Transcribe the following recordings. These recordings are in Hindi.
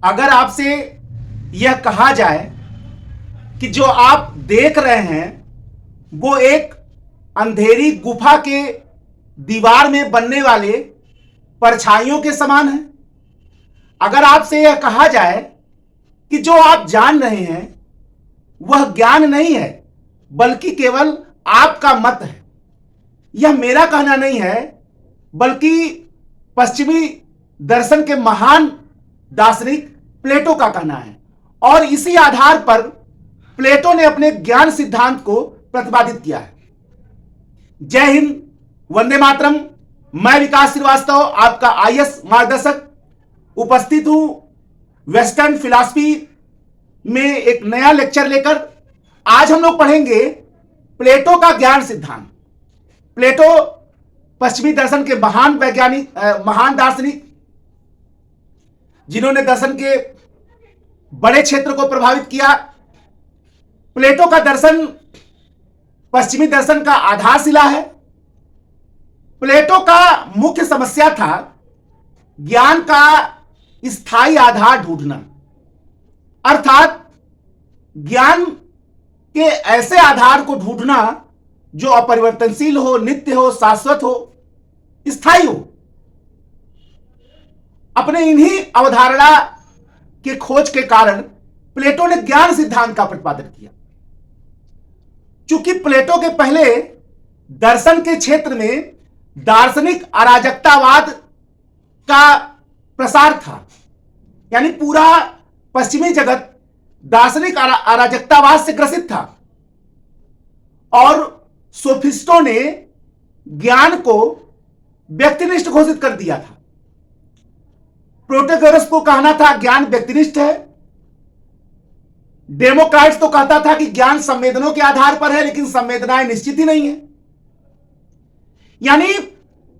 अगर आपसे यह कहा जाए कि जो आप देख रहे हैं वो एक अंधेरी गुफा के दीवार में बनने वाले परछाइयों के समान है, अगर आपसे यह कहा जाए कि जो आप जान रहे हैं वह ज्ञान नहीं है बल्कि केवल आपका मत है, यह मेरा कहना नहीं है बल्कि पश्चिमी दर्शन के महान दार्शनिक प्लेटो का कहना है। और इसी आधार पर प्लेटो ने अपने ज्ञान सिद्धांत को प्रतिपादित किया है। जय हिंद, वंदे मातरम। मैं विकास श्रीवास्तव, आपका आईएएस मार्गदर्शक, उपस्थित हूं वेस्टर्न फिलॉसफी में एक नया लेक्चर लेकर। आज हम लोग पढ़ेंगे प्लेटो का ज्ञान सिद्धांत। प्लेटो पश्चिमी दर्शन के महान वैज्ञानिक, महान दार्शनिक, जिन्होंने दर्शन के बड़े क्षेत्र को प्रभावित किया। प्लेटो का दर्शन पश्चिमी दर्शन का आधारशिला है। प्लेटो का मुख्य समस्या था ज्ञान का स्थायी आधार ढूंढना, अर्थात ज्ञान के ऐसे आधार को ढूंढना जो अपरिवर्तनशील हो, नित्य हो, शाश्वत हो, स्थायी हो। अपने इन्हीं अवधारणा के खोज के कारण प्लेटो ने ज्ञान सिद्धांत का प्रतिपादन किया। चूंकि प्लेटो के पहले दर्शन के क्षेत्र में दार्शनिक अराजकतावाद का प्रसार था, यानी पूरा पश्चिमी जगत दार्शनिक अराजकतावाद से ग्रसित था और सोफिस्टों ने ज्ञान को व्यक्तिनिष्ठ घोषित कर दिया था। प्रोटेगोरस को कहना था ज्ञान व्यक्तिनिष्ठ है। डेमोक्राट्स तो कहता था कि ज्ञान संवेदनों के आधार पर है, लेकिन संवेदनाएं निश्चित ही नहीं है। यानी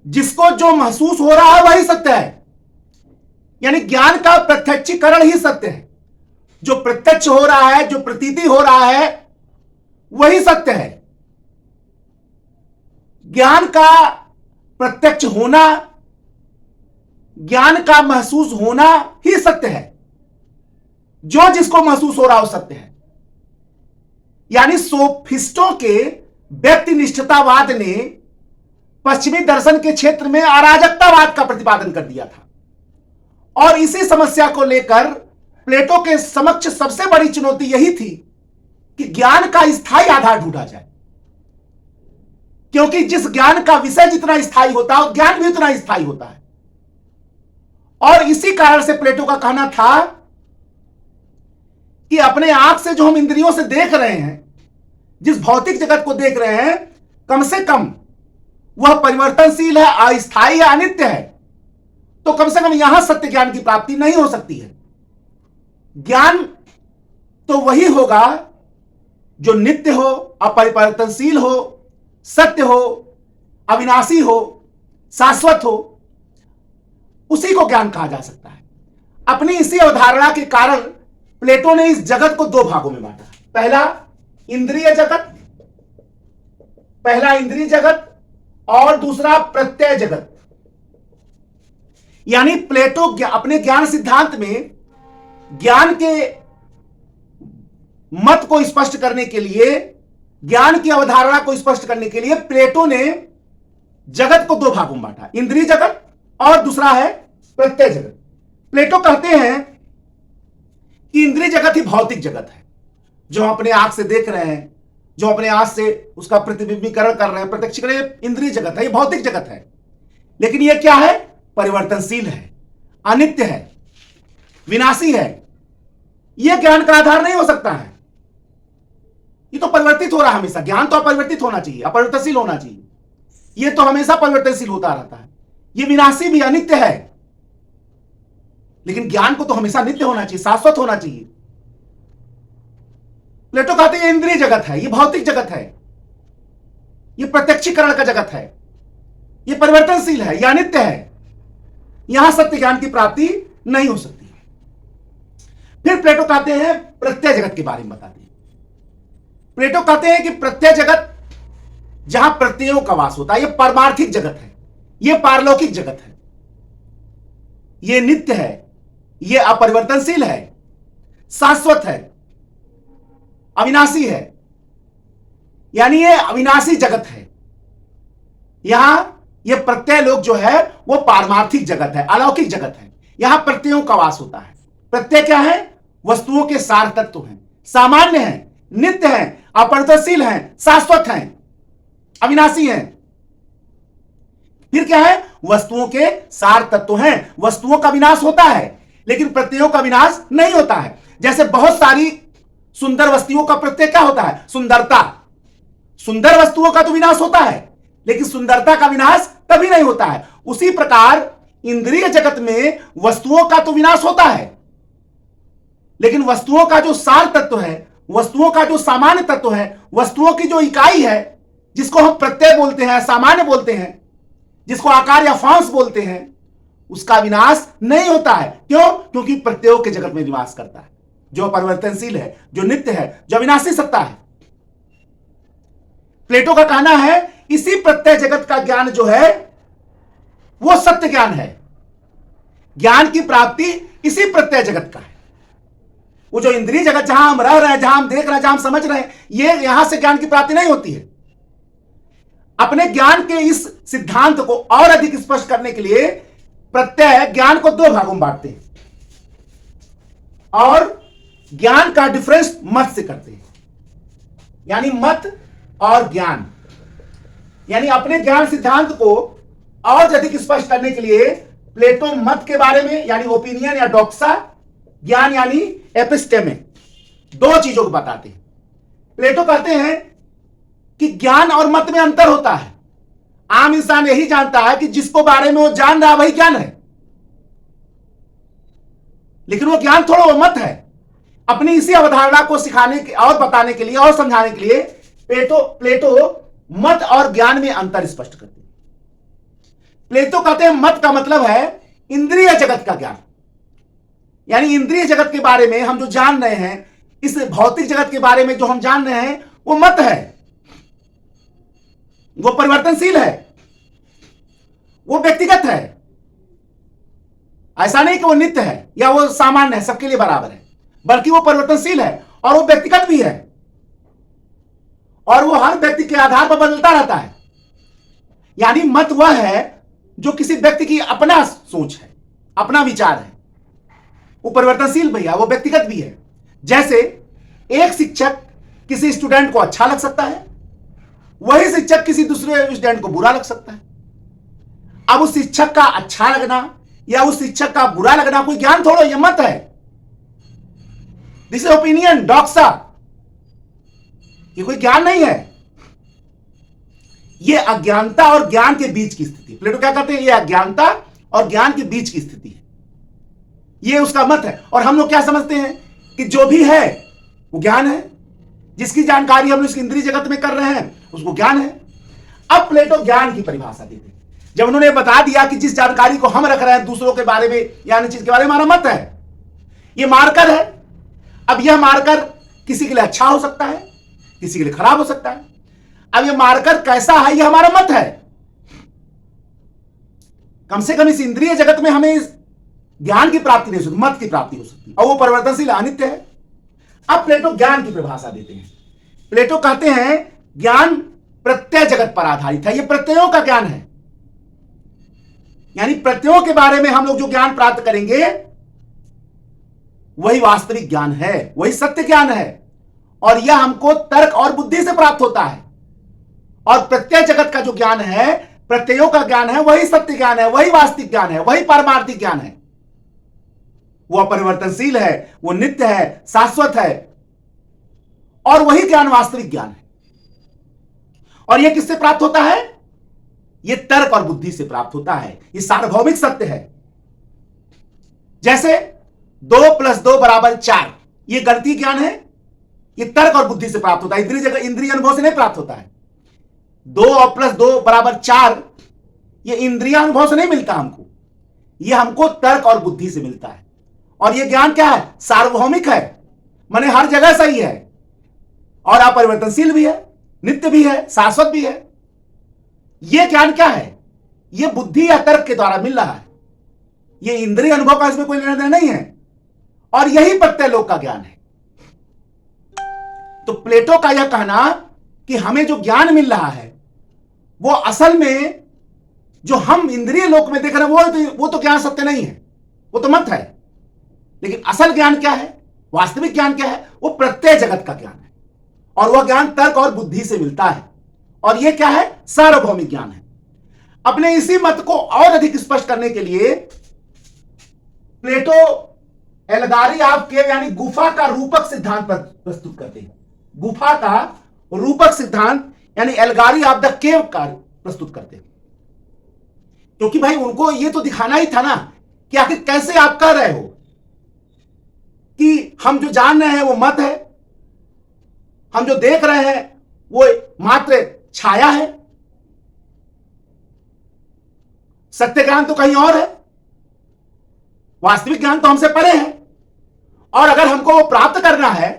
जिसको जो महसूस हो रहा है वही सत्य है, यानी ज्ञान का प्रत्यक्षीकरण ही सत्य है। जो प्रत्यक्ष हो रहा है, जो प्रतीति हो रहा है, वही सत्य है। ज्ञान का प्रत्यक्ष होना, ज्ञान का महसूस होना ही सत्य है। जो जिसको महसूस हो रहा हो सत्य है। यानी सोफिस्टों के व्यक्तिनिष्ठतावाद ने पश्चिमी दर्शन के क्षेत्र में अराजकतावाद का प्रतिपादन कर दिया था। और इसी समस्या को लेकर प्लेटो के समक्ष सबसे बड़ी चुनौती यही थी कि ज्ञान का स्थायी आधार ढूंढा जाए, क्योंकि जिस ज्ञान का विषय जितना स्थायी होता है ज्ञान भी उतना स्थायी होता है। और इसी कारण से प्लेटो का कहना था कि अपने आंख से जो हम इंद्रियों से देख रहे हैं, जिस भौतिक जगत को देख रहे हैं, कम से कम वह परिवर्तनशील है, अस्थायी है, अनित्य है। तो कम से कम यहां सत्य ज्ञान की प्राप्ति नहीं हो सकती है। ज्ञान तो वही होगा जो नित्य हो, अपरिवर्तनशील हो, सत्य हो, अविनाशी हो, शाश्वत हो, उसी को ज्ञान कहा जा सकता है। अपनी इसी अवधारणा के कारण प्लेटो ने इस जगत को दो भागों में बांटा। पहला इंद्रिय जगत और दूसरा प्रत्यय जगत। यानी प्लेटो अपने ज्ञान सिद्धांत में ज्ञान के मत को स्पष्ट करने के लिए, ज्ञान की अवधारणा को स्पष्ट करने के लिए प्लेटो ने जगत को दो भागों में बांटा, इंद्रिय जगत और दूसरा है प्रत्यय जगत। प्लेटो कहते हैं कि इंद्रिय जगत ही भौतिक जगत है, जो हम अपने आंख से देख रहे हैं, जो अपने आंख से उसका प्रतिबिंबीकरण कर रहे हैं, प्रत्यक्षीकरण, इंद्रिय जगत है, ये भौतिक जगत है। लेकिन ये क्या है? परिवर्तनशील है, अनित्य है, विनाशी है। यह ज्ञान का आधार नहीं हो सकता है। ये तो परिवर्तित हो रहा है हमेशा। ज्ञान तो अपरिवर्तित होना चाहिए, अपरिवर्तनशील होना चाहिए। यह तो हमेशा परिवर्तनशील होता रहता है। यह विनाशी भी, अनित्य है, लेकिन ज्ञान को तो हमेशा नित्य होना चाहिए, शाश्वत होना चाहिए। प्लेटो कहते हैं इंद्रिय जगत है, यह भौतिक जगत है, यह प्रत्यक्षीकरण का जगत है, यह परिवर्तनशील है, यह अनित्य है, यहां सत्य ज्ञान की प्राप्ति नहीं हो सकती। फिर प्लेटो कहते हैं प्रत्यय जगत के बारे में बताते हैं। प्लेटो कहते हैं कि प्रत्यय जगत जहां प्रत्ययों का वास होता है, यह परमार्थिक जगत है, यह पारलौकिक जगत है, यह नित्य है, यह अपरिवर्तनशील है, शाश्वत है, अविनाशी है, यानी यह अविनाशी जगत है। यहां यह प्रत्यय लोक जो है वो पारमार्थिक जगत है, अलौकिक जगत है। यहां प्रत्ययों का वास होता है। प्रत्यय क्या है? वस्तुओं के सार तत्व हैं, सामान्य हैं, नित्य हैं, अपरिवर्तनशील हैं, शाश्वत हैं, अविनाशी हैं। फिर क्या है? वस्तुओं के सार तत्व हैं। वस्तुओं का विनाश होता है लेकिन प्रत्ययों का विनाश नहीं होता है। जैसे बहुत सारी सुंदर वस्तुओं का प्रत्यय क्या होता है? सुंदरता। सुंदर वस्तुओं का तो विनाश होता है लेकिन सुंदरता का विनाश कभी नहीं होता है। उसी प्रकार इंद्रिय जगत में वस्तुओं का तो विनाश होता है लेकिन वस्तुओं का जो सार तत्व है, वस्तुओं का जो सामान्य तत्व है, वस्तुओं की जो इकाई है, जिसको हम प्रत्यय बोलते हैं, सामान्य बोलते हैं, जिसको आकार या फॉर्म्स बोलते हैं, उसका विनाश नहीं होता है। क्यों? क्योंकि प्रत्ययों के जगत में निवास करता है, जो परिवर्तनशील है, जो नित्य है, जो अविनाशी सत्ता है। प्लेटो का कहना है इसी प्रत्यय जगत का ज्ञान जो है वो सत्य ज्ञान है। ज्ञान की प्राप्ति इसी प्रत्यय जगत का है। वो जो इंद्रिय जगत जहां हम रह रहे हैं, जहां हम देख रहे हैं, जहां हम समझ रहे हैं, ये यहां से ज्ञान की प्राप्ति नहीं होती है। अपने ज्ञान के इस सिद्धांत को और अधिक स्पष्ट करने के लिए प्रत्यय ज्ञान को दो भागों में बांटते हैं और ज्ञान का डिफरेंस मत से करते हैं। यानी मत और ज्ञान, यानी अपने ज्ञान सिद्धांत को और अधिक स्पष्ट करने के लिए प्लेटो मत के बारे में यानी ओपिनियन या डॉक्सा, ज्ञान यानी एपिस्टेमे, दो चीजों को बताते हैं। प्लेटो कहते हैं कि ज्ञान और मत में अंतर होता है। आम इंसान यही जानता है कि जिसको बारे में वो जान रहा वही ज्ञान है, लेकिन वो ज्ञान थोड़ा वो मत है। अपनी इसी अवधारणा को सिखाने के और बताने के लिए और समझाने के लिए प्लेटो मत और ज्ञान में अंतर स्पष्ट करते हैं। प्लेटो कहते हैं मत का मतलब है इंद्रिय जगत का ज्ञान, यानी इंद्रिय जगत के बारे में हम जो जान रहे हैं, इस भौतिक जगत के बारे में जो हम जान रहे हैं वो मत है, वो परिवर्तनशील है, वो व्यक्तिगत है। ऐसा नहीं कि वो नित्य है या वो सामान्य है, सबके लिए बराबर है, बल्कि वो परिवर्तनशील है और वो व्यक्तिगत भी है और वो हर व्यक्ति के आधार पर बदलता रहता है। यानी मत वह है जो किसी व्यक्ति की अपना सोच है, अपना विचार है, वो परिवर्तनशील भी है, वो व्यक्तिगत भी है। जैसे एक शिक्षक किसी स्टूडेंट को अच्छा लग सकता है, वही शिक्षक किसी दूसरे स्टूडेंट को बुरा लग सकता है। अब उस शिक्षक का अच्छा लगना या उस शिक्षक का बुरा लगना कोई ज्ञान थोड़ा, ये मत है। दिस इज ओपिनियन, डॉक्सा, ये कोई ज्ञान नहीं है। ये अज्ञानता और ज्ञान के बीच की स्थिति। प्लेटो क्या कहते हैं? ये अज्ञानता और ज्ञान के बीच की स्थिति है, ये उसका मत है। और हम लोग क्या समझते हैं कि जो भी है वो ज्ञान है, जिसकी जानकारी हम लोग इस इंद्रिय जगत में कर रहे हैं उसको ज्ञान है। अब प्लेटो ज्ञान की परिभाषा देते हैं। जब उन्होंने बता दिया कि जिस जानकारी को हम रख रहे हैं दूसरों के बारे में यानी चीज के बारे में, हमारा मत है, ये मार्कर है। अब यह मार्कर किसी के लिए अच्छा हो सकता है, किसी के लिए खराब हो सकता है। अब यह मार्कर कैसा है, यह हमारा मत है। कम से कम इस इंद्रिय जगत में हमें इस ज्ञान की प्राप्ति नहीं हो सकती, मत की प्राप्ति हो सकती है, और वो परिवर्तनशील अनित्य है। अब प्लेटो ज्ञान की परिभाषा देते हैं। प्लेटो कहते हैं ज्ञान प्रत्यय जगत पर आधारित है, यह प्रत्ययों का ज्ञान है। यानी प्रत्ययों के बारे में हम लोग जो ज्ञान प्राप्त करेंगे वही वास्तविक ज्ञान है, वही सत्य ज्ञान है, और यह हमको तर्क और बुद्धि से प्राप्त होता है। और प्रत्यय जगत का जो ज्ञान है, प्रत्ययों का ज्ञान है, वही सत्य ज्ञान है, वही वास्तविक ज्ञान है, वही पारमार्थिक ज्ञान है। वो अपरिवर्तनशील है, वो नित्य है, शाश्वत है, और वही ज्ञान वास्तविक ज्ञान है। और यह किससे प्राप्त होता है? यह तर्क और बुद्धि से प्राप्त होता है। यह सार्वभौमिक सत्य है। जैसे 2 + 2 = 4, यह गणितीय ज्ञान है, यह तर्क और बुद्धि से प्राप्त होता है, इंद्रिय अनुभव से नहीं प्राप्त होता है। 2 + 2 = 4, यह इंद्रिय अनुभव से नहीं मिलता हमको, यह हमको तर्क और बुद्धि से मिलता है। और यह ज्ञान क्या है? सार्वभौमिक है, माने हर जगह सही है, और अपरिवर्तनशील भी है, नित्य भी है, शाश्वत भी है। यह ज्ञान क्या है? यह बुद्धि या तर्क के द्वारा मिल रहा है। ये इंद्रिय अनुभव का इसमें कोई लेना देना नहीं है। और यही प्रत्यय लोक का ज्ञान है। तो प्लेटो का यह कहना कि हमें जो ज्ञान मिल रहा है वो असल में जो हम इंद्रिय लोक में देख रहे हैं वो तो ज्ञान सत्य नहीं है, वो तो मत है। लेकिन असल ज्ञान क्या है, वास्तविक ज्ञान क्या है? वो प्रत्यय जगत का ज्ञान है। और वह ज्ञान तर्क और बुद्धि से मिलता है। और यह क्या है? सार्वभौमिक ज्ञान है। अपने इसी मत को और अधिक स्पष्ट करने के लिए प्लेटो एल्गारी ऑफ केव यानी गुफा का रूपक सिद्धांत पर प्रस्तुत करते हैं। गुफा का रूपक सिद्धांत यानी एल्गारी ऑफ द केव का प्रस्तुत करते हैं। क्योंकि भाई उनको यह तो दिखाना ही था ना कि आखिर कैसे आप कह रहे हो कि हम जो जान रहे हैं वो मत है, हम जो देख रहे हैं वो मात्र छाया है, सत्य ज्ञान तो कहीं और है, वास्तविक ज्ञान तो हमसे परे है। और अगर हमको वो प्राप्त करना है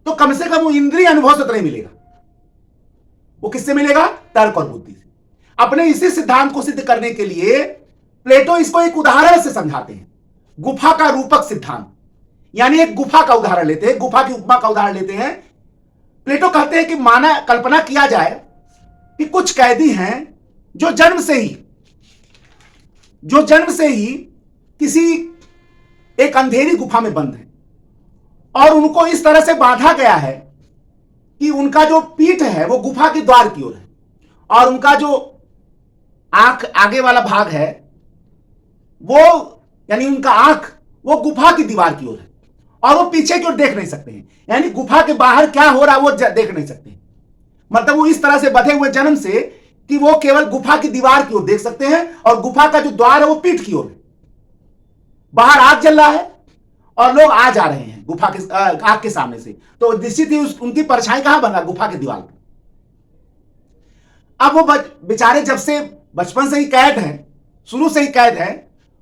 तो कम से कम वो इंद्रिय अनुभव से तो नहीं मिलेगा, वो किससे मिलेगा? तर्क और बुद्धि से। अपने इसी सिद्धांत को सिद्ध करने के लिए प्लेटो इसको एक उदाहरण से समझाते हैं। गुफा का रूपक सिद्धांत यानी एक गुफा का उदाहरण लेते हैं, गुफा की उपमा का उदाहरण लेते हैं। प्लेटो कहते हैं कि माना कल्पना किया जाए कि कुछ कैदी हैं जो जन्म से ही किसी एक अंधेरी गुफा में बंद है और उनको इस तरह से बांधा गया है कि उनका जो पीठ है वो गुफा के द्वार की ओर है और उनका जो आंख आगे वाला भाग है वो यानी उनका आंख वो गुफा की दीवार की ओर है और वो पीछे की ओर देख नहीं सकते हैं। यानी गुफा के बाहर क्या हो रहा है वो देख नहीं सकते हैं। मतलब वो इस तरह से बंधे हुए जन्म से कि वो केवल गुफा की दीवार की ओर देख सकते हैं और गुफा का जो द्वार है वो पीठ की ओर है। बाहर आग जल रहा है और लोग आ जा रहे हैं गुफा के आग के सामने से, तो निश्चित ही उनकी परछाई कहां बन रहा? गुफा की दीवार पर। अब वो बेचारे जब से बचपन से ही कैद हैं, शुरू से ही कैद हैं,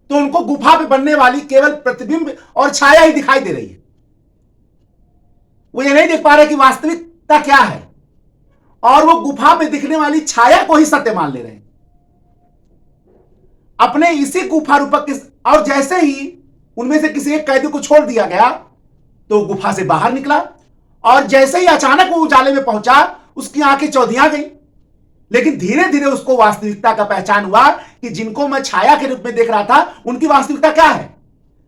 तो उनको गुफा पे बनने वाली केवल प्रतिबिंब और छाया ही दिखाई दे रही है। वो ये नहीं देख पा रहे कि वास्तविकता क्या है और वो गुफा में दिखने वाली छाया को ही सत्य मान ले रहे हैं अपने इसी गुफा रूपक के। और जैसे ही उनमें से किसी एक कैदी को छोड़ दिया गया तो गुफा से बाहर निकला और जैसे ही अचानक वो उजाले में पहुंचा उसकी आंखें चौधिया गई। लेकिन धीरे धीरे उसको वास्तविकता का पहचान हुआ कि जिनको मैं छाया के रूप में देख रहा था उनकी वास्तविकता क्या है।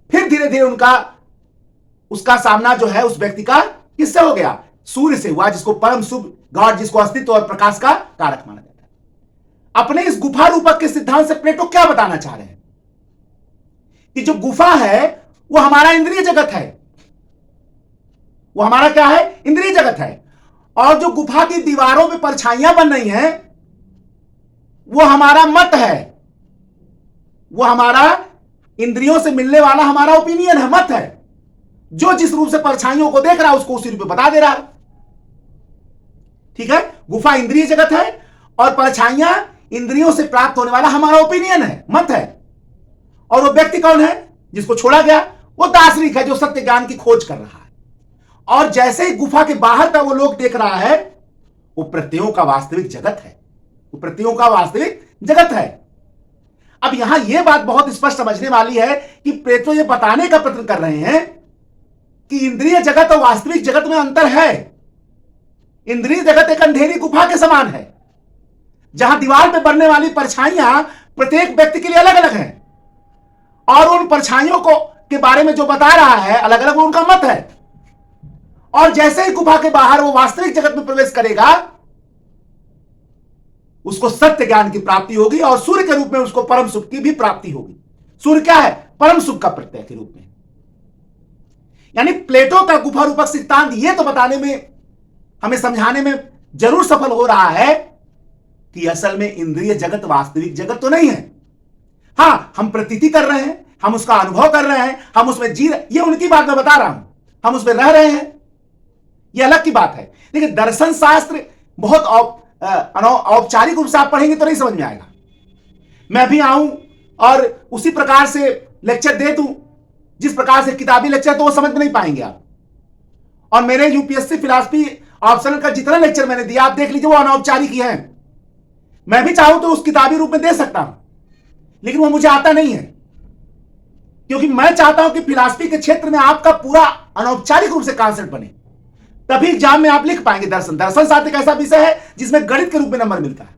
फिर धीरे धीरे उसका सामना जो है उस व्यक्ति का किससे हो गया? सूर्य से हुआ, जिसको परम शुभ गॉड, जिसको अस्तित्व और प्रकाश का कारक माना जाता है। अपने इस गुफा रूपक के सिद्धांत से प्लेटो क्या बताना चाह रहे हैं कि जो गुफा है वो हमारा इंद्रिय जगत है। वो हमारा क्या है? इंद्रिय जगत है। और जो गुफा की दीवारों पे परछाइयां बन रही हैं वो हमारा मत है, वो हमारा इंद्रियों से मिलने वाला हमारा ओपिनियन है, मत है। जो जिस रूप से परछाइयों को देख रहा है उसको उसी रूप में बता दे रहा है। ठीक है? गुफा इंद्रिय जगत है और परछाइयां इंद्रियों से प्राप्त होने वाला हमारा ओपिनियन है, मत है। और वो व्यक्ति कौन है? जिसको छोड़ा गया वो दार्शनिक है जो सत्य ज्ञान की खोज कर रहा है। और जैसे ही गुफा के बाहर का वो लोग देख रहा है वो प्रत्ययों का वास्तविक जगत है, वो प्रत्ययों का वास्तविक जगत है। अब यहां यह बात बहुत स्पष्ट समझने वाली है कि प्लेटो ये बताने का प्रयत्न कर रहे हैं कि इंद्रिय जगत और वास्तविक जगत में अंतर है। इंद्रिय जगत एक अंधेरी गुफा के समान है जहां दीवार पर बनने वाली परछाइयां प्रत्येक व्यक्ति के लिए अलग अलग हैं और उन परछाइयों को के बारे में जो बता रहा है अलग अलग, वो उनका मत है। और जैसे ही गुफा के बाहर वो वास्तविक जगत में प्रवेश करेगा उसको सत्य ज्ञान की प्राप्ति होगी और सूर्य के रूप में उसको परम सुख की भी प्राप्ति होगी। सूर्य क्या है? परम सुख का प्रत्यय के रूप में। यानी प्लेटो का गुफा रूपक सिद्धांत ये तो बताने में, हमें समझाने में जरूर सफल हो रहा है कि असल में इंद्रिय जगत वास्तविक जगत तो नहीं है। हां, हम प्रतीति कर रहे हैं, हम उसका अनुभव कर रहे हैं, हम उसमें जी रहे, ये उनकी बात मैं बता रहा हूं, हम उसमें रह रहे हैं, ये अलग की बात है। लेकिन दर्शन शास्त्र बहुत औपचारिक रूप से आप पढ़ेंगे तो नहीं समझ में आएगा। मैं भी आऊं और उसी प्रकार से लेक्चर दे दूं जिस प्रकार से किताबी लेक्चर, तो वो समझ में नहीं पाएंगे आप। और मेरे यूपीएससी फिलॉसफी ऑप्शनल का जितना लेक्चर मैंने दिया आप देख लीजिए, वो अनौपचारिक ही है। मैं भी चाहूं तो उस किताबी रूप में दे सकता हूं, लेकिन वो मुझे आता नहीं है। क्योंकि मैं चाहता हूं कि फिलॉसफी के क्षेत्र में आपका पूरा अनौपचारिक रूप से कॉन्सेप्ट बने, तभी एग्जाम में आप लिख पाएंगे। दर्शन शास्त्र एक ऐसा विषय है जिसमें गणित के रूप में नंबर मिलता है,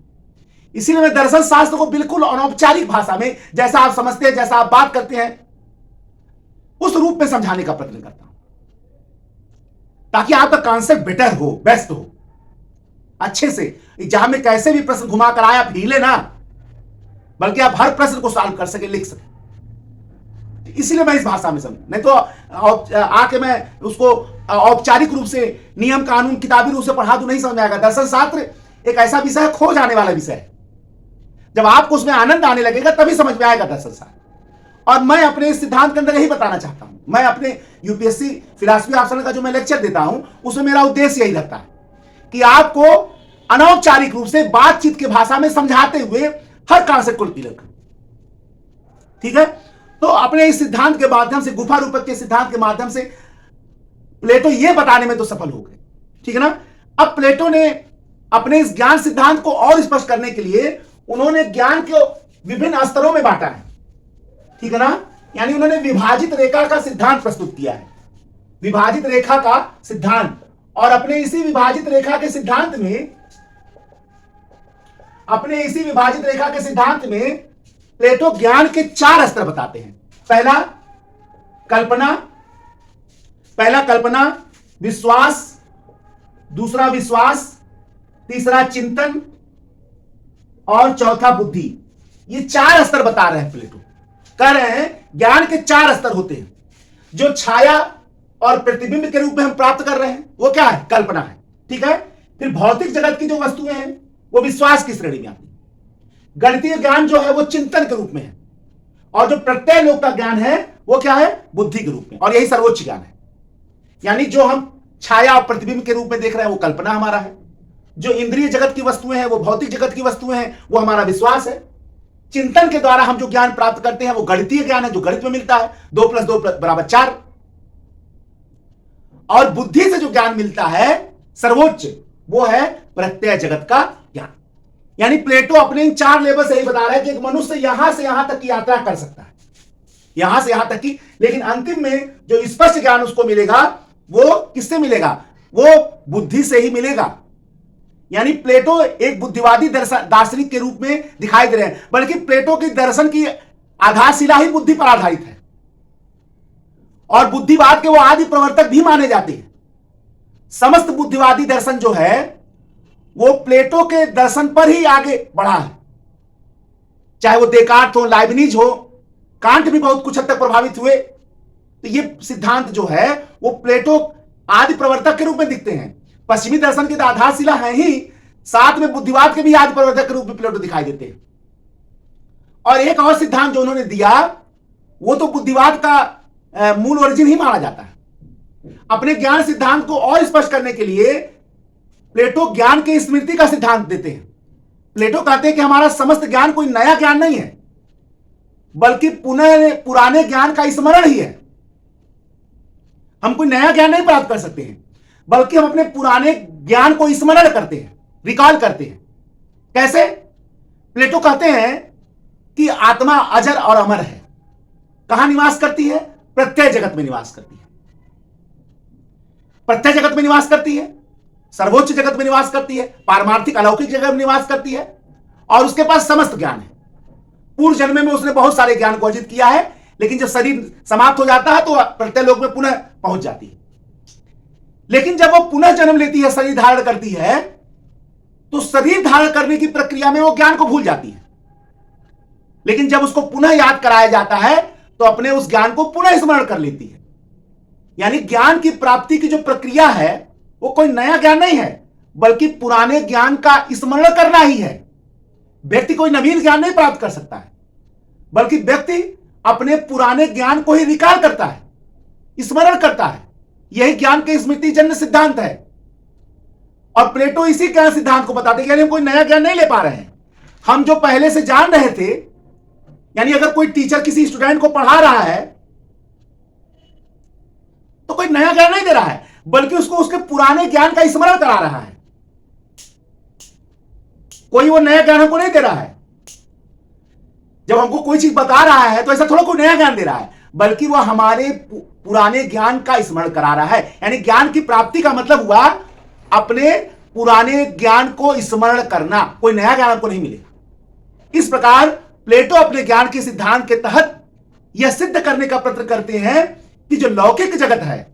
इसीलिए मैं दर्शन शास्त्र को बिल्कुल अनौपचारिक भाषा में, जैसा आप समझते हैं, जैसा आप बात करते हैं, उस रूप में समझाने का प्रयत्न करता हूं, ताकि आपका कॉन्सेप्ट बेटर हो, बेस्ट हो, अच्छे से। एग्जाम में कैसे भी प्रश्न घुमा कर आए, आप हिले ना, बल्कि आप हर प्रश्न को सॉल्व कर सके, लिख सके। इसलिए मैं इस भाषा में समझ, नहीं तो आके मैं उसको औपचारिक रूप से नियम कानून किताबी रूप से पढ़ा दूं, नहीं समझ में आएगा। दर्शन शास्त्र एक ऐसा विषय है, खो जाने वाला विषय है। जब आपको उसमें आनंद आने लगेगा तभी समझ में आएगा दर्शन शास्त्र। और मैं अपने इस सिद्धांत के अंदर यही बताना चाहता हूं। मैं अपने यूपीएससी फिलॉसफी ऑप्शनल का जो मैं लेक्चर देता हूं, उसमें मेरा उद्देश्य यही रहता है कि आपको अनौपचारिक रूप से बातचीत की भाषा में समझाते हुए हर कॉन्सेप्ट को क्लियर करें, ठीक है। तो अपने इस सिद्धांत के माध्यम से, गुफा रूपक के सिद्धांत के माध्यम से प्लेटो यह बताने में तो सफल हो गए, ठीक है ना। अब प्लेटो ने अपने इस ज्ञान सिद्धांत को और स्पष्ट करने के लिए उन्होंने ज्ञान को विभिन्न स्तरों में बांटा है, ठीक है ना। यानी उन्होंने विभाजित रेखा का सिद्धांत प्रस्तुत किया है, विभाजित रेखा का सिद्धांत। और अपने इसी विभाजित रेखा के सिद्धांत में प्लेटो ज्ञान के 4 स्तर बताते हैं। पहला कल्पना, विश्वास, दूसरा विश्वास, तीसरा चिंतन और चौथा बुद्धि। ये 4 स्तर बता रहे हैं प्लेटो। कह रहे हैं ज्ञान के 4 स्तर होते हैं। जो छाया और प्रतिबिंब के रूप में हम प्राप्त कर रहे हैं वो क्या है? कल्पना है, ठीक है। फिर भौतिक जगत की जो वस्तुएं हैं वो विश्वास की श्रेणी में आती है। गणितीय ज्ञान जो है वो चिंतन के रूप में है, और जो प्रत्यय लोक का ज्ञान है वो क्या है? बुद्धि के रूप में। और यही सर्वोच्च ज्ञान है। यानी जो हम छाया और प्रतिबिंब के रूप में देख रहे हैं वो कल्पना हमारा है, जो इंद्रिय जगत की वस्तुएं हैं, वो भौतिक जगत की वस्तुएं हैं, वो हमारा विश्वास है। चिंतन के द्वारा हम जो ज्ञान प्राप्त करते हैं वो गणितीय ज्ञान है, जो गणित में मिलता है, 2 + 2 = 4। और बुद्धि से जो ज्ञान मिलता है सर्वोच्च, वो है प्रत्यय जगत का ज्ञान। यानी प्लेटो अपने इन 4 लेवल से यही बता रहा है कि एक मनुष्य यहां से यहां तक की यात्रा कर सकता है, यहां से यहां तक की, लेकिन अंतिम में जो स्पष्ट ज्ञान उसको मिलेगा वो किससे मिलेगा? वो बुद्धि से ही मिलेगा। यानी प्लेटो एक बुद्धिवादी दार्शनिक के रूप में दिखाई दे रहे हैं, बल्कि प्लेटो की दर्शन की आधारशिला ही बुद्धि पर आधारित है, और बुद्धिवाद के वो आदि प्रवर्तक भी माने जाते हैं। समस्त बुद्धिवादी दर्शन जो है वो प्लेटो के दर्शन पर ही आगे बढ़ा है, चाहे वो देकार्त हो, लाइबनिज हो, कांट भी बहुत कुछ हद तक प्रभावित हुए। तो ये सिद्धांत जो है वो प्लेटो आदि प्रवर्तक के रूप में दिखते हैं। पश्चिमी दर्शन की तो आधारशिला है ही, साथ में बुद्धिवाद के भी आदि प्रवर्तक के रूप में प्लेटो दिखाई देते हैं। और एक और सिद्धांत जो उन्होंने दिया वो तो बुद्धिवाद का मूल ओरिजिन ही माना जाता है। अपने ज्ञान सिद्धांत को और स्पष्ट करने के लिए प्लेटो ज्ञान की स्मृति का सिद्धांत देते हैं। प्लेटो कहते हैं कि हमारा समस्त ज्ञान कोई नया ज्ञान नहीं है, बल्कि पुराने ज्ञान का स्मरण ही है। हम कोई नया ज्ञान नहीं प्राप्त कर सकते हैं, बल्कि हम अपने पुराने ज्ञान को स्मरण करते हैं, रिकॉल करते हैं। कैसे? प्लेटो कहते हैं कि आत्मा अजर और अमर है। कहां निवास करती है? प्रत्यय जगत में निवास करती है। प्रत्यय जगत में निवास करती है, सर्वोच्च जगत में निवास करती है, पारमार्थिक अलौकिक जगत में निवास करती है, और उसके पास समस्त ज्ञान है। पूर्व जन्म में उसने बहुत सारे ज्ञान को अर्जित किया है, लेकिन जब शरीर समाप्त हो जाता है तो प्रत्यय लोक में पुनः पहुंच जाती है। लेकिन जब वो पुनः जन्म लेती है, शरीर धारण करती है, तो शरीर धारण करने की प्रक्रिया में वो ज्ञान को भूल जाती है। लेकिन जब उसको पुनः याद कराया जाता है तो अपने उस ज्ञान को पुनः स्मरण कर लेती है। यानी ज्ञान की प्राप्ति की जो प्रक्रिया है वो कोई नया ज्ञान नहीं है, बल्कि पुराने ज्ञान का स्मरण करना ही है। व्यक्ति कोई नवीन ज्ञान नहीं प्राप्त कर सकता है, बल्कि व्यक्ति अपने पुराने ज्ञान को ही रिकॉल करता है, स्मरण करता है। यही ज्ञान के स्मृति जन्य सिद्धांत है। और प्लेटो इसी ज्ञान सिद्धांत को बताते हैं कि हम कोई नया ज्ञान नहीं ले पा रहे हैं, हम जो पहले से जान रहे थे। यानी अगर कोई टीचर किसी स्टूडेंट को पढ़ा रहा है तो कोई नया ज्ञान नहीं दे रहा है, बल्कि उसको उसके पुराने ज्ञान का स्मरण करा रहा है। कोई वो नया ज्ञान हमको नहीं दे रहा है। जब हमको कोई चीज बता रहा है तो ऐसा थोड़ा कोई नया ज्ञान दे रहा है, बल्कि वह हमारे पुराने ज्ञान का स्मरण करा रहा है। यानी ज्ञान की प्राप्ति का मतलब हुआ अपने पुराने ज्ञान को स्मरण करना, कोई नया ज्ञान आपको नहीं मिलेगा। इस प्रकार प्लेटो अपने ज्ञान के सिद्धांत के तहत यह सिद्ध करने का प्रयत्न करते हैं कि जो लौकिक जगत है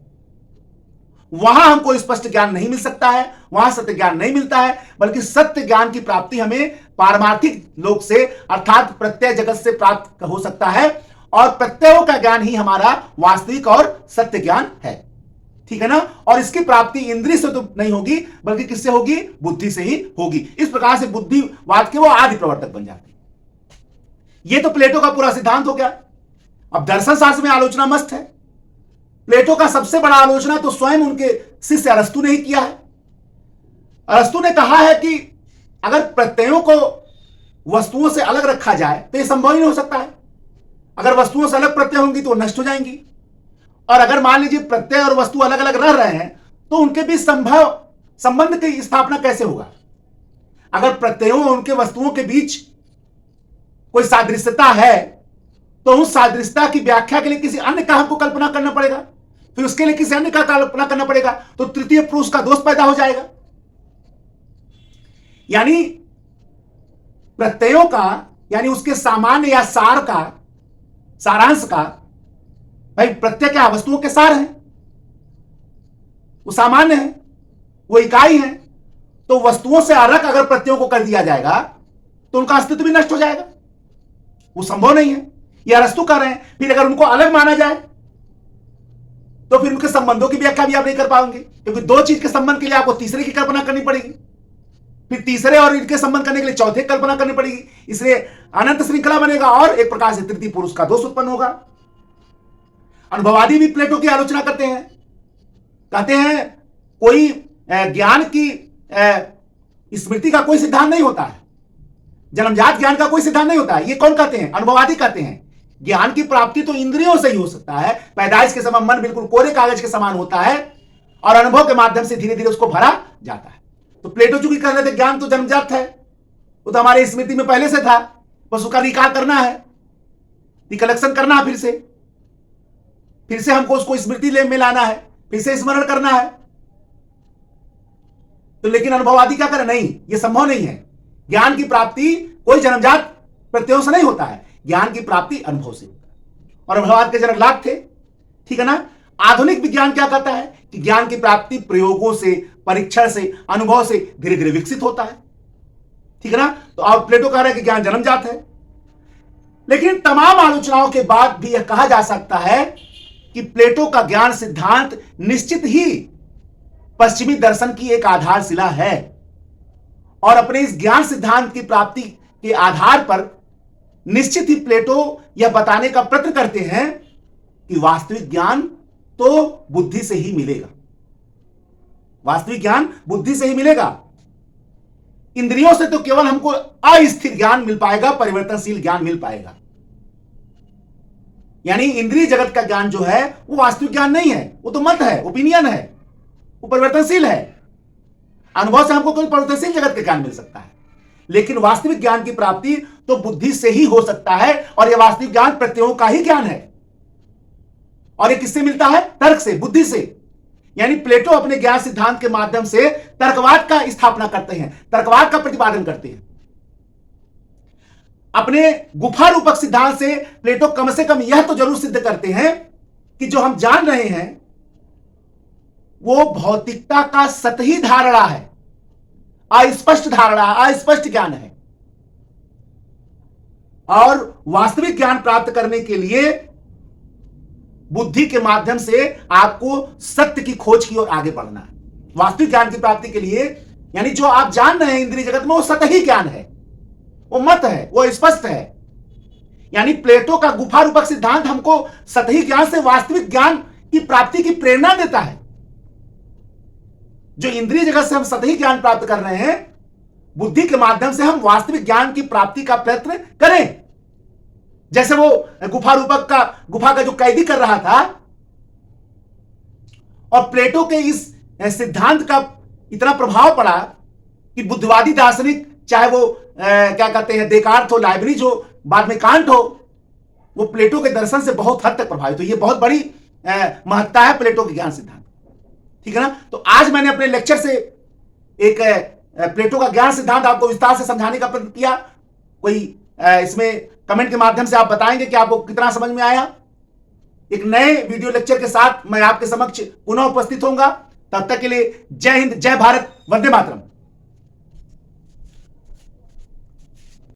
वहां हमको स्पष्ट ज्ञान नहीं मिल सकता है, वहां सत्य ज्ञान नहीं मिलता है, बल्कि सत्य ज्ञान की प्राप्ति हमें पारमार्थिक लोक से अर्थात प्रत्यय जगत से प्राप्त हो सकता है, और प्रत्ययों का ज्ञान ही हमारा वास्तविक और सत्य ज्ञान है। ठीक है ना। और इसकी प्राप्ति इंद्रिय से तो नहीं होगी, बल्कि किससे होगी? बुद्धि से ही होगी। इस प्रकार से बुद्धिवाद के वो आदि प्रवर्तक बन जाते हैं। ये तो प्लेटो का पूरा सिद्धांत हो गया। अब दर्शन शास्त्र में आलोचना मस्त है। प्लेटो का सबसे बड़ा आलोचना तो स्वयं उनके शिष्य अरस्तु ने ही किया है। अरस्तु ने कहा है कि अगर प्रत्ययों को वस्तुओं से अलग रखा जाए तो यह संभव ही नहीं हो सकता है। अगर वस्तुओं से अलग प्रत्यय होंगी तो नष्ट हो जाएंगी, और अगर मान लीजिए प्रत्यय और वस्तु अलग अलग रह रहे हैं तो उनके बीच संभव संबंध की स्थापना कैसे होगा? अगर प्रत्ययों और उनके वस्तुओं के बीच कोई सादृश्यता है तो उस सादृश्यता की व्याख्या के लिए किसी अन्य का हमको कल्पना करना पड़ेगा, फिर उसके लिए किसी अन्य का कल्पना करना पड़ेगा, तो तृतीय पुरुष का दोष पैदा हो जाएगा। यानी प्रत्ययों का, यानी उसके सामान्य या सार का, सारांश का, भाई प्रत्यय क्या वस्तुओं के सार हैं, वो सामान्य है, वो इकाई है, तो वस्तुओं से अलग अगर प्रत्ययों को कर दिया जाएगा तो उनका अस्तित्व भी नष्ट हो जाएगा, वो संभव नहीं है। ये अरस्तु कर रहे हैं। फिर अगर उनको अलग माना जाए तो फिर उनके संबंधों की व्याख्या भी आप नहीं कर पाएंगे, क्योंकि दो चीज के संबंध के लिए आपको तीसरे की कल्पना करनी पड़ेगी, फिर तीसरे और इनके संबंध करने के लिए चौथे की कल्पना करनी पड़ेगी, इसलिए अनंत श्रृंखला बनेगा और एक प्रकार से तृतीय पुरुष का दोष उत्पन्न होगा। अनुभववादी भी प्लेटो की आलोचना करते हैं, कहते हैं कोई ज्ञान की स्मृति का कोई सिद्धांत नहीं होता है, जन्मजात ज्ञान का कोई सिद्धांत नहीं होता है। ये कौन कहते हैं? अनुभववादी कहते हैं ज्ञान की प्राप्ति तो इंद्रियों से ही हो सकता है। पैदाइश के समय मन बिल्कुल कोरे कागज के समान होता है और अनुभव के माध्यम से धीरे धीरे उसको भरा जाता है। तो प्लेटो चूंकि कह रहे थे ज्ञान तो जन्मजात है, वो तो हमारे स्मृति में पहले से था, बस उसका रिकॉल करना है, रिकलेक्शन करना है, फिर से हमको उसको स्मृति में लाना है, फिर से स्मरण करना है। तो लेकिन अनुभववादी क्या करे? नहीं, यह संभव नहीं है। ज्ञान की प्राप्ति कोई जन्मजात प्रत्ययों से नहीं होता है, ज्ञान की प्राप्ति अनुभव से होता है। और अनुभववाद के जनक लाभ थे। ठीक है ना। आधुनिक विज्ञान क्या कहता है कि ज्ञान की प्राप्ति प्रयोगों से, परीक्षण से, अनुभव से धीरे धीरे विकसित होता है। ठीक है ना। तो अब प्लेटो कह रहा है कि ज्ञान जन्मजात है। लेकिन तमाम आलोचनाओं के बाद भी यह कहा जा सकता है कि प्लेटो का ज्ञान सिद्धांत निश्चित ही पश्चिमी दर्शन की एक आधारशिला है, और अपने इस ज्ञान सिद्धांत की प्राप्ति के आधार पर निश्चित ही प्लेटो यह बताने का प्रयत्न करते हैं कि वास्तविक ज्ञान तो बुद्धि से ही मिलेगा, वास्तविक ज्ञान बुद्धि से ही मिलेगा। इंद्रियों से तो केवल हमको अस्थिर ज्ञान मिल पाएगा, परिवर्तनशील ज्ञान मिल पाएगा। यानी इंद्रिय जगत का ज्ञान जो है वो वास्तविक ज्ञान नहीं है, वो तो मत है, ओपिनियन है, वो परिवर्तनशील है। अनुभव से हमको कोई परिवर्तनशील जगत का ज्ञान मिल सकता है, लेकिन वास्तविक ज्ञान की प्राप्ति तो बुद्धि से ही हो सकता है, और यह वास्तविक ज्ञान प्रत्ययों का ही ज्ञान है। और ये किससे मिलता है? तर्क से, बुद्धि से। यानी प्लेटो अपने ज्ञान सिद्धांत के माध्यम से तर्कवाद का स्थापना करते हैं, तर्कवाद का प्रतिपादन करते हैं। अपने गुफा रूपक सिद्धांत से प्लेटो कम से कम यह तो जरूर सिद्ध करते हैं कि जो हम जान रहे हैं वो भौतिकता का सतही धारणा है, अस्पष्ट धारणा, अस्पष्ट ज्ञान है। और वास्तविक ज्ञान प्राप्त करने के लिए बुद्धि के माध्यम से आपको सत्य की खोज की ओर आगे बढ़ना है। वास्तविक ज्ञान की प्राप्ति के लिए, यानी जो आप जान रहे हैं इंद्रिय जगत में, वो सतही ज्ञान है, वो मत है, वो स्पष्ट है। यानी प्लेटो का गुफा रूपक सिद्धांत हमको सतही ज्ञान से वास्तविक ज्ञान की प्राप्ति की प्रेरणा देता है। जो इंद्रिय जगत से हम सतही ज्ञान प्राप्त कर रहे हैं, बुद्धि के माध्यम से हम वास्तविक ज्ञान की प्राप्ति का प्रयत्न करें। जैसे वो गुफा का जो कैदी कर रहा था, और प्लेटो के इस सिद्धांत का इतना प्रभाव पड़ा कि बुद्धिवादी दार्शनिक, चाहे वो क्या कहते हैं, देकार्त हो, लाइब्रेरी हो, बाद में कांट हो, वो प्लेटो के दर्शन से बहुत हद तक प्रभावित हुई। ये बहुत बड़ी महत्ता है प्लेटो के ज्ञान सिद्धांत, ठीक है ना। तो आज मैंने अपने लेक्चर से एक प्लेटो का ज्ञान सिद्धांत आपको विस्तार से समझाने का प्रयत्न किया। कोई इसमें कमेंट के माध्यम से आप बताएंगे कि आपको कितना समझ में आया। एक नए वीडियो लेक्चर के साथ मैं आपके समक्ष पुनः उपस्थित होऊंगा। तब तक के लिए जय हिंद, जय भारत, वंदे मातरम।